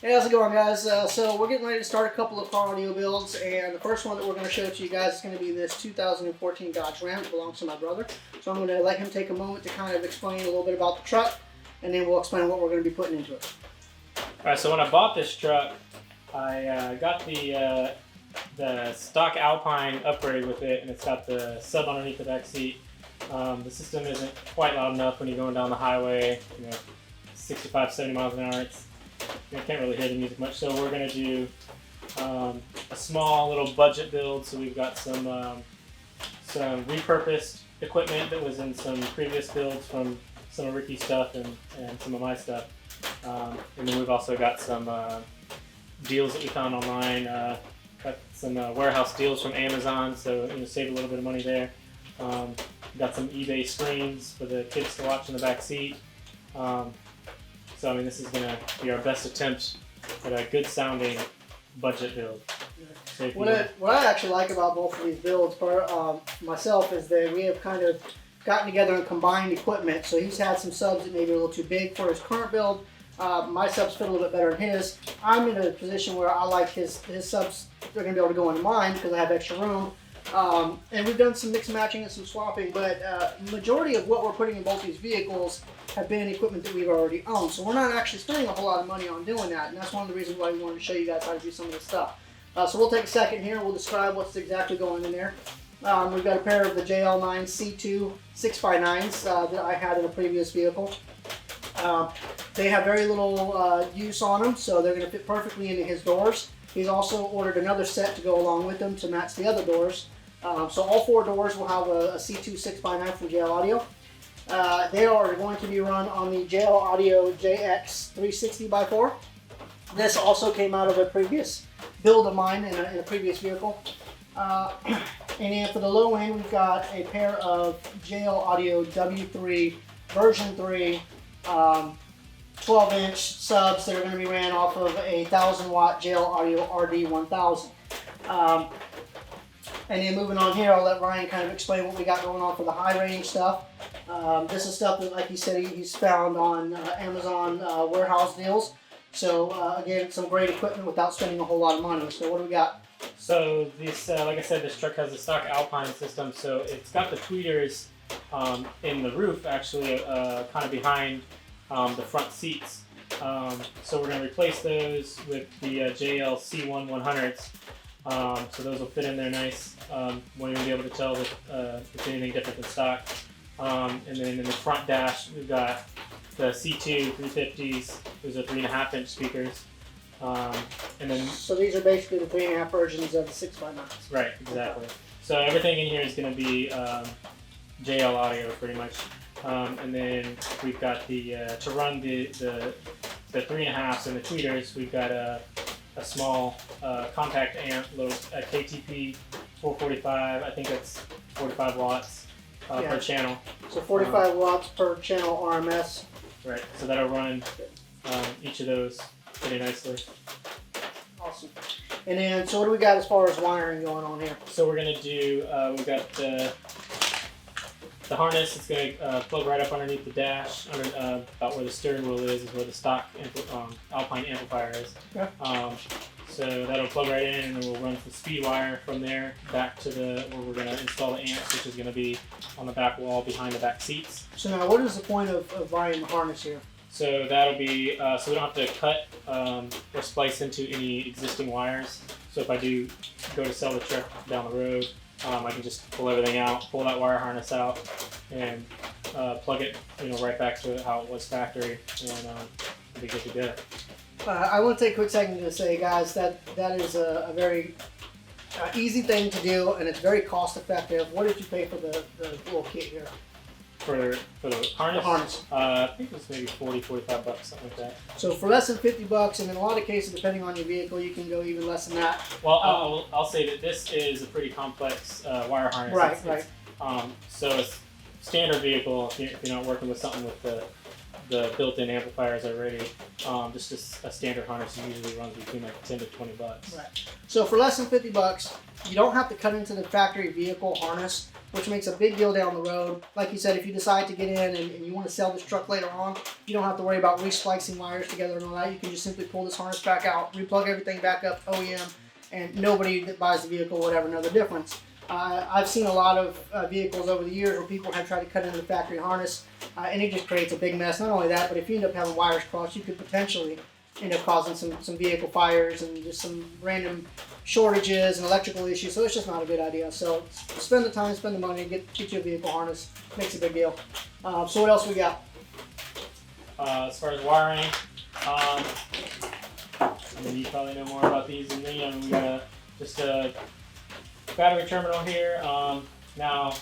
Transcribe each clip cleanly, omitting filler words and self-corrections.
Hey, how's it going, guys? So we're getting ready to start a couple of car audio builds, and the first one that we're going to show to you guys is going to be this 2014 Dodge Ram. It belongs to my brother. So I'm going to let him take a moment to kind of explain a little bit about the truck, and then we'll explain what we're going to be putting into it. Alright, so when I bought this truck, I got the stock Alpine upgrade with it, and it's got the sub underneath the back seat. The system isn't quite loud enough when you're going down the highway, 65, 70 miles an hour. I can't really hear the music much, so we're going to do a small little budget build. So we've got some repurposed equipment that was in some previous builds from some of Ricky's stuff and some of my stuff. And then we've also got some deals that we found online. Got some warehouse deals from Amazon, so save a little bit of money there. Got some eBay screens for the kids to watch in the back seat. So I mean, this is going to be our best attempt at a good sounding budget build. So what I actually like about both of these builds for myself is that we have kind of gotten together and combined equipment. So he's had some subs that maybe are a little too big for his current build. My subs fit a little bit better than his. I'm in a position where I like his subs. They're going to be able to go into mine because I have extra room. And we've done some mix matching and some swapping, but majority of what we're putting in both these vehicles have been equipment that we've already owned. So we're not actually spending a whole lot of money on doing that, and that's one of the reasons why we wanted to show you guys how to do some of this stuff. So we'll take a second here and we'll describe what's exactly going in there. We've got a pair of the JL9 C2 6x9s that I had in a previous vehicle. They have very little use on them, so they're going to fit perfectly into his doors. He's also ordered another set to go along with them to match the other doors. So all four doors will have a C2 6x9 from JL Audio. They are going to be run on the JL Audio JX 360x4. This also came out of a previous build of mine in a previous vehicle. And then for the low end, we've got a pair of JL Audio W3 version 3 12-inch subs that are going to be ran off of a 1000-watt JL Audio RD1000. And then moving on here, I'll let Ryan kind of explain what we got going on for the high-range stuff. This is stuff that, like he said, he's found on Amazon warehouse deals. So again, some great equipment without spending a whole lot of money. So what do we got? So this, like I said, this truck has a stock Alpine system, so it's got the tweeters in the roof, actually, kind of behind the front seats. So we're going to replace those with the JL C1 100s. So those will fit in there nice. Won't even be able to tell if it's anything different than stock. And then in the front dash, we've got the C2 350s. Those are 3.5-inch speakers. And then so these are basically the 3.5 versions of the 6x9s. Right, exactly. So everything in here is going to be JL Audio pretty much. And then we've got the to run the 3.5s and the tweeters. We've got a small compact amp, little KTP 445. I think that's 45 watts per channel. So 45 watts per channel RMS. Right. So that'll run each of those pretty nicely. Awesome. And then, so what do we got as far as wiring going on here? So we're gonna do. We've got the harness. It's going to plug right up underneath the dash, about where the steering wheel is where the stock Alpine amplifier is. Okay. So that'll plug right in, and then we'll run the speed wire from there back to where we're going to install the amps, which is going to be on the back wall behind the back seats. So now, what is the point of buying the harness here? So that'll be so we don't have to cut or splice into any existing wires. So if I do go to sell the truck down the road, I can just pull everything out, pull that wire harness out, and plug it, right back to how it was factory, and it'll be good to go. I want to take a quick second to say, guys, that is a very easy thing to do, and it's very cost effective. What did you pay for the little kit here? For the harness? The harness. I think it was maybe $40, $45, something like that. So for less than $50, and in a lot of cases, depending on your vehicle, you can go even less than that. Well, I'll say that this is a pretty complex wire harness. Right, right. So it's standard vehicle, if you're not working with something with the the built-in amplifiers already. Just a standard harness usually runs between like $10 to $20. Right. So for less than $50, you don't have to cut into the factory vehicle harness, which makes a big deal down the road. Like you said, if you decide to get in and you want to sell this truck later on, you don't have to worry about resplicing wires together and all that. You can just simply pull this harness back out, replug everything back up OEM, and nobody that buys the vehicle would ever know the difference. I've seen a lot of vehicles over the years where people have tried to cut into the factory harness, and it just creates a big mess. Not only that, but if you end up having wires crossed, you could potentially end up causing some vehicle fires and just some random shortages and electrical issues. So it's just not a good idea. So spend the time, spend the money, get you a vehicle harness. Makes a big deal. So what else we got? As far as wiring, you probably know more about these than me. We got just a battery terminal here. Now,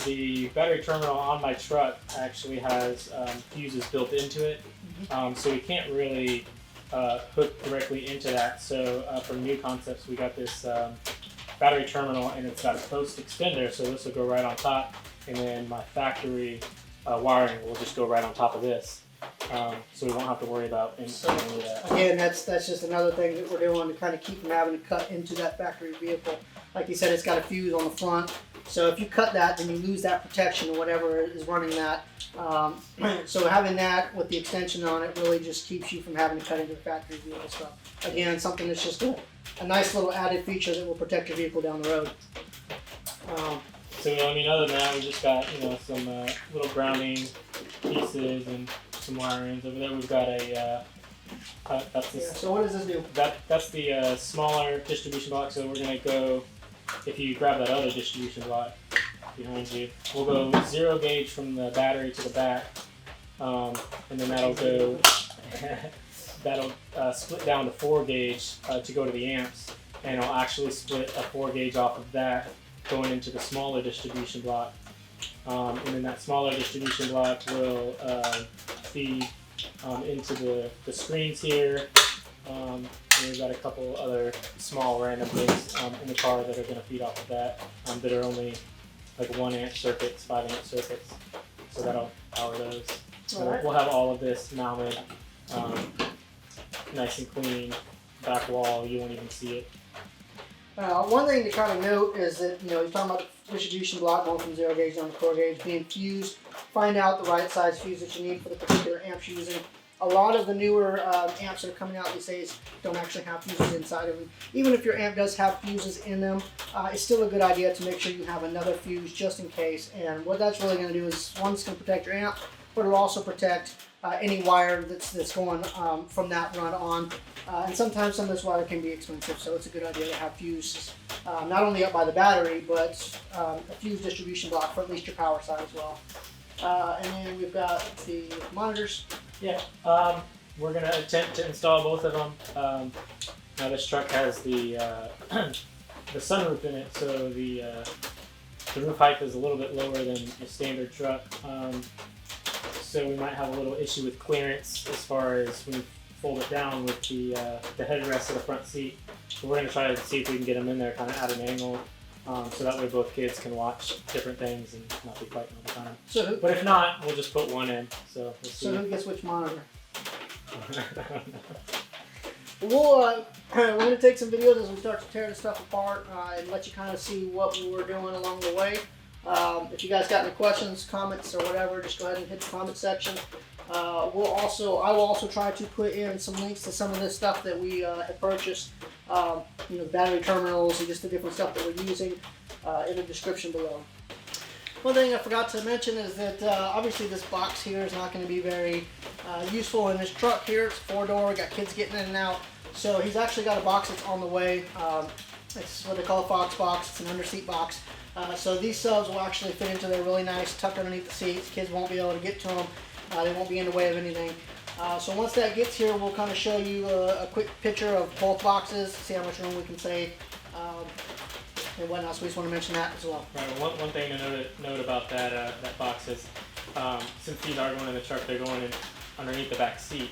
the battery terminal on my truck actually has fuses built into it, so we can't really hook directly into that. So from Knu Konceptz, we got this battery terminal, and it's got a post extender, so this will go right on top, and then my factory wiring will just go right on top of this. So we won't have to worry about any of that. Again, that's just another thing that we're doing to kind of keep from having to cut into that factory vehicle. Like you said, it's got a fuse on the front. So if you cut that, then you lose that protection or whatever is running that. So having that with the extension on it really just keeps you from having to cut into the factory vehicle stuff. Again, something that's just a nice little added feature that will protect your vehicle down the road. So I mean, other than that, we just got some little grounding pieces and some wirings over there. We've got a so what does this do? That's the smaller distribution block. So we're gonna go. If you grab that other distribution block behind you, we'll go 0 gauge from the battery to the back, and then that'll go. That'll split down to 4 gauge to go to the amps, and I'll actually split a 4 gauge off of that, going into the smaller distribution block. And then that smaller distribution block will feed into the screens here. And we've got a couple other small random things in the car that are going to feed off of that, that are only like 1 amp circuits, 5 amp circuits. So that'll power those. So Right. we'll have all of this mounted nice and clean. Back wall, you won't even see it. One thing to kind of note is that, you're talking about the distribution block going from 0 gauge down to 4 gauge, being fused. Find out the right size fuse that you need for the particular amps you're using. A lot of the newer amps that are coming out these days don't actually have fuses inside of them. Even if your amp does have fuses in them, it's still a good idea to make sure you have another fuse just in case. And what that's really going to do is, one, it's going to protect your amp, but it'll also protect any wire that's going from that run on. And sometimes some of this wire can be expensive, so it's a good idea to have fuses not only up by the battery, but a fuse distribution block for at least your power side as well. And then we've got the monitors. Yeah, we're going to attempt to install both of them. Now this truck has the sunroof in it, so the roof height is a little bit lower than a standard truck. So we might have a little issue with clearance as far as when you fold it down with the headrest of the front seat. So we're going to try to see if we can get them in there kind of at an angle, so that way both kids can watch different things and not be fighting all the time. But if not, we'll just put one in. So we'll see. So who gets which monitor? We're going to take some videos as we start to tear this stuff apart and let you kind of see what we were doing along the way. If you guys got any questions, comments, or whatever, just go ahead and hit the comment section. I will also try to put in some links to some of this stuff that we have purchased, the battery terminals and just the different stuff that we're using in the description below. One thing I forgot to mention is that obviously this box here is not going to be very useful in this truck here. It's 4-door, we got kids getting in and out. So he's actually got a box that's on the way. It's what they call a Fox box. It's an underseat box. So these subs will actually fit into there really nice, tucked underneath the seats. Kids won't be able to get to them. They won't be in the way of anything. So once that gets here, we'll kind of show you a quick picture of both boxes, see how much room we can save, and whatnot. So we just want to mention that as well. Right. Well, one thing to note about that box is, since these are going in the truck, they're going in underneath the back seat,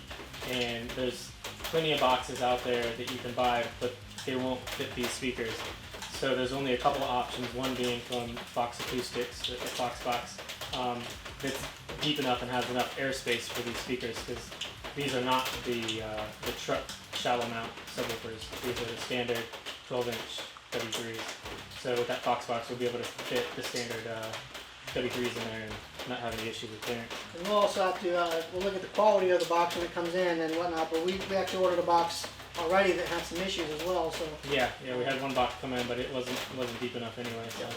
and there's plenty of boxes out there that you can buy, but they won't fit these speakers. So there's only a couple of options, one being from Fox Acoustics, the Fox box. It's deep enough and has enough airspace for these speakers, because these are not the truck shallow mount subwoofers. These are the standard 12-inch W3s. So with that Fox box, we'll be able to fit the standard W3s in there and not have any issues with clearance. And we'll also have to we'll look at the quality of the box when it comes in and whatnot. But we actually ordered a box already that had some issues as well. So yeah, we had one box come in, but it wasn't deep enough anyway. So.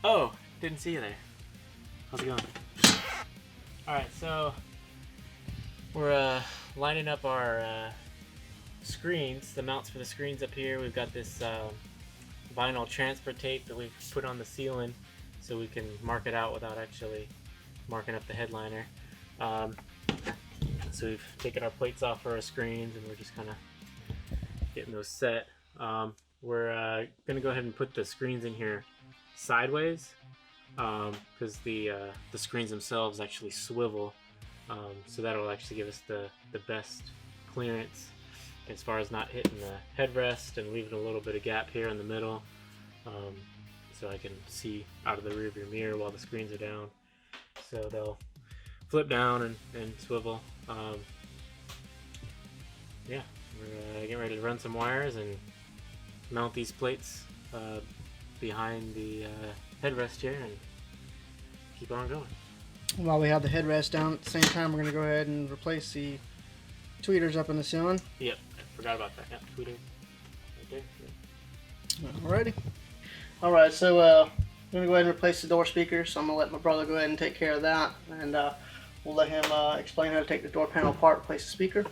Oh, didn't see you there. How's it going? Alright, so we're lining up our screens, the mounts for the screens up here. We've got this vinyl transfer tape that we've put on the ceiling so we can mark it out without actually marking up the headliner. So we've taken our plates off for our screens, and we're just kind of getting those set. We're gonna go ahead and put the screens in here sideways, because the screens themselves actually swivel, so that'll actually give us the best clearance as far as not hitting the headrest and leaving a little bit of gap here in the middle, so I can see out of the rearview mirror while the screens are down. So they'll flip down and swivel. Yeah, we're getting ready to run some wires and mount these plates behind the headrest here and keep on going. While we have the headrest down, at the same time we're going to go ahead and replace the tweeters up in the ceiling. Yep, I forgot about that. Yep, tweeter right there. Yep. Alrighty. Alright, so I'm going to go ahead and replace the door speakers. So I'm going to let my brother go ahead and take care of that, and we'll let him explain how to take the door panel apart, replace the speaker.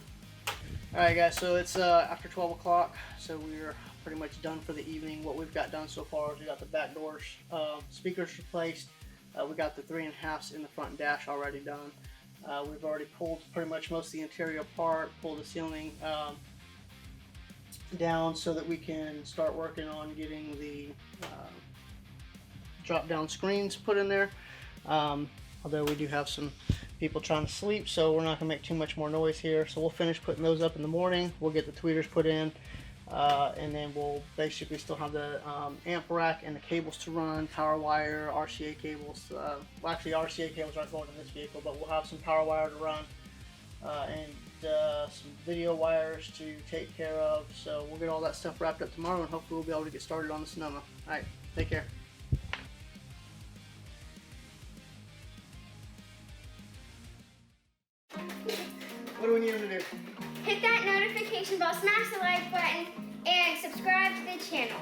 Alright guys, so it's after 12 o'clock, so we're pretty much done for the evening. What we've got done so far is we got the back doors, speakers replaced. We got the 3.5s in the front dash already done. We've already pulled pretty much most of the interior apart, pulled the ceiling down so that we can start working on getting the drop down screens put in there. Although we do have some people trying to sleep, so we're not going to make too much more noise here. So we'll finish putting those up in the morning. We'll get the tweeters put in, and then we'll basically still have the amp rack and the cables to run, power wire, RCA cables. Well, actually RCA cables aren't going in this vehicle, but we'll have some power wire to run, and some video wires to take care of. So we'll get all that stuff wrapped up tomorrow, and hopefully we'll be able to get started on the Sonoma. Alright, take care. What do we need him to do? Hit that notification bell, smash the like button, and subscribe to the channel.